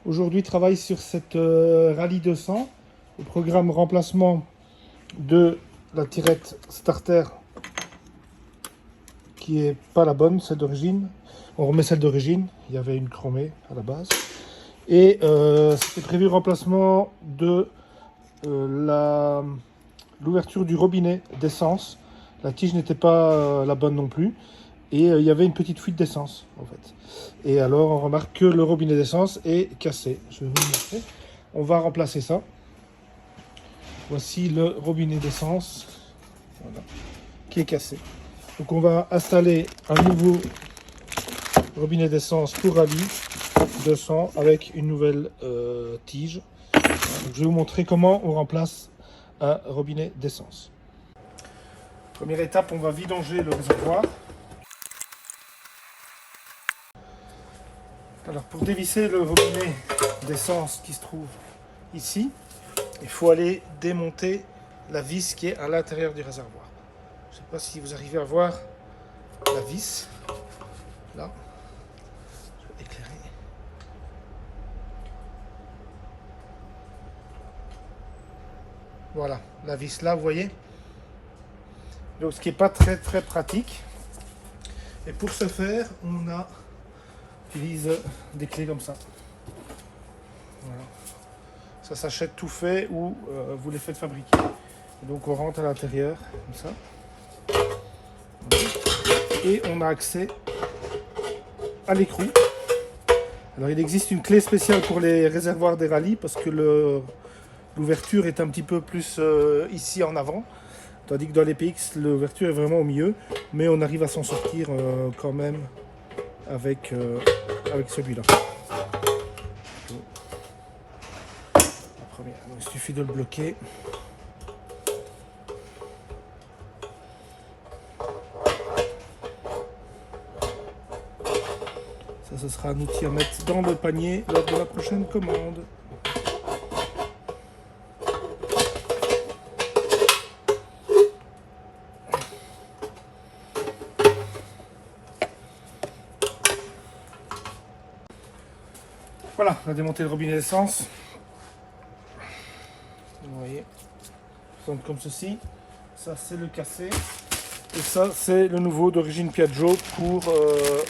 Aujourd'hui, travaille sur cette Rallye 200, au programme remplacement de la tirette starter qui est pas la bonne, celle d'origine. On remet celle d'origine, il y avait une chromée à la base. Et c'était prévu remplacement de l'ouverture du robinet d'essence. La tige n'était pas la bonne non plus. Et il y avait une petite fuite d'essence en fait. Et alors on remarque que le robinet d'essence est cassé. Je vais vous le montrer. On va remplacer ça. Voici le robinet d'essence, voilà, qui est cassé. Donc on va installer un nouveau robinet d'essence pour Rallye 200 avec une nouvelle tige. Donc je vais vous montrer comment on remplace un robinet d'essence. Première étape, on va vidanger le réservoir. Alors pour dévisser le robinet d'essence qui se trouve ici, il faut aller démonter la vis qui est à l'intérieur du réservoir. Je ne sais pas si vous arrivez à voir la vis. Là, je vais éclairer. Voilà, la vis là, vous voyez. Donc ce qui n'est pas très pratique. Et pour ce faire, on utilise des clés comme ça. Voilà. Ça s'achète tout fait ou vous les faites fabriquer. Et donc on rentre à l'intérieur comme ça. Et on a accès à l'écrou. Alors il existe une clé spéciale pour les réservoirs des rallyes parce que l'ouverture est un petit peu plus ici en avant. Tandis que dans les PX, l'ouverture est vraiment au milieu. Mais on arrive à s'en sortir quand même avec celui-là. Il suffit de le bloquer. Ça, ce sera un outil à mettre dans le panier lors de la prochaine commande. Voilà, on a démonté le robinet d'essence. Vous voyez, ça comme ceci. Ça, c'est le cassé. Et ça, c'est le nouveau d'origine Piaggio pour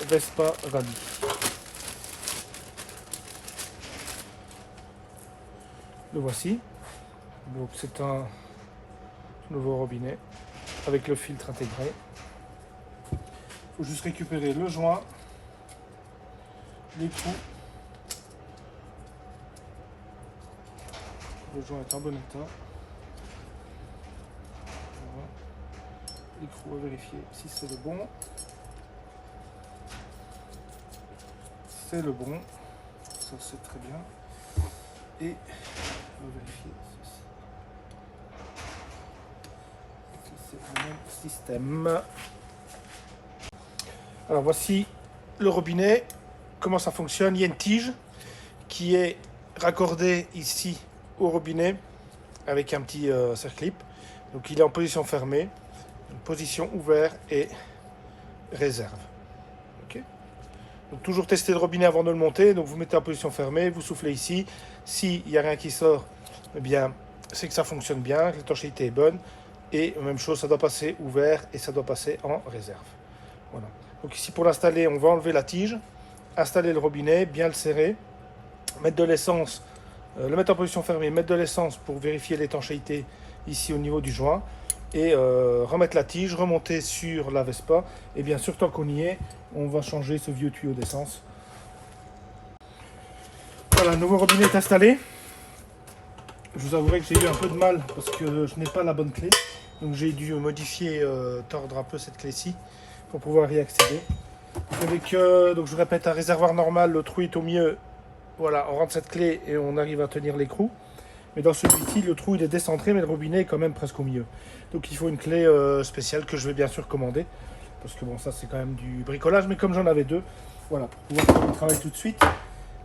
Vespa Rally. Le voici. Donc, c'est un nouveau robinet avec le filtre intégré. Il faut juste récupérer le joint, l'écrou. Le joint est en bon état. Voilà. L'écrou à vérifier si c'est le bon. C'est le bon. Ça c'est très bien. Et on va vérifier ceci. C'est le même système. Alors voici le robinet. Comment ça fonctionne? Il y a une tige qui est raccordée ici au robinet avec un petit circlip. Donc il est en position fermée, position ouverte et réserve. Okay. Donc toujours tester le robinet avant de le monter. Donc vous mettez en position fermée, vous soufflez ici. S'il n'y a rien qui sort, eh bien c'est que ça fonctionne bien, que l'étanchéité est bonne. Et même chose, ça doit passer ouvert et ça doit passer en réserve. Voilà. Donc ici pour l'installer, on va enlever la tige, installer le robinet, bien le serrer, mettre de l'essence. Le mettre en position fermée, mettre de l'essence pour vérifier l'étanchéité ici au niveau du joint et remettre la tige, remonter sur la Vespa et bien sûr tant qu'on y est, on va changer ce vieux tuyau d'essence. Voilà, le nouveau robinet est installé. Je vous avouerai que j'ai eu un peu de mal parce que je n'ai pas la bonne clé, donc j'ai dû modifier, tordre un peu cette clé-ci pour pouvoir y accéder. Avec, donc je vous répète, un réservoir normal, le trou est au milieu. Voilà, on rentre cette clé et on arrive à tenir l'écrou. Mais dans celui-ci, le trou il est décentré, mais le robinet est quand même presque au milieu. Donc il faut une clé spéciale que je vais bien sûr commander. Parce que bon, ça c'est quand même du bricolage, mais comme j'en avais deux, voilà, pour pouvoir faire le travail tout de suite,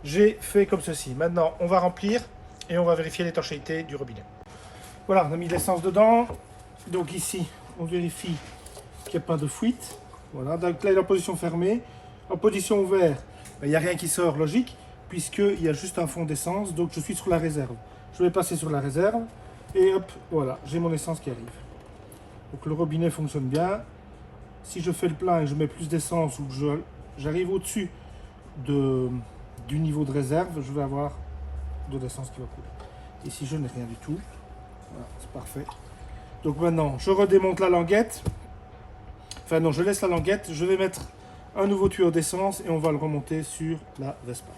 j'ai fait comme ceci. Maintenant, on va remplir et on va vérifier l'étanchéité du robinet. Voilà, on a mis l'essence dedans. Donc ici, on vérifie qu'il n'y a pas de fuite. Voilà, donc là il est en position fermée. En position ouverte, il n'y a rien qui sort, logique. puisqu'il y a juste un fond d'essence, donc je suis sur la réserve. Je vais passer sur la réserve, et hop, voilà, j'ai mon essence qui arrive. Donc le robinet fonctionne bien. Si je fais le plein et je mets plus d'essence ou que j'arrive au-dessus du niveau de réserve, je vais avoir de l'essence qui va couler. Ici, je n'ai rien du tout. Voilà, c'est parfait. Donc maintenant, je redémonte la languette. Enfin non, je laisse la languette. Je vais mettre un nouveau tuyau d'essence et on va le remonter sur la Vespa.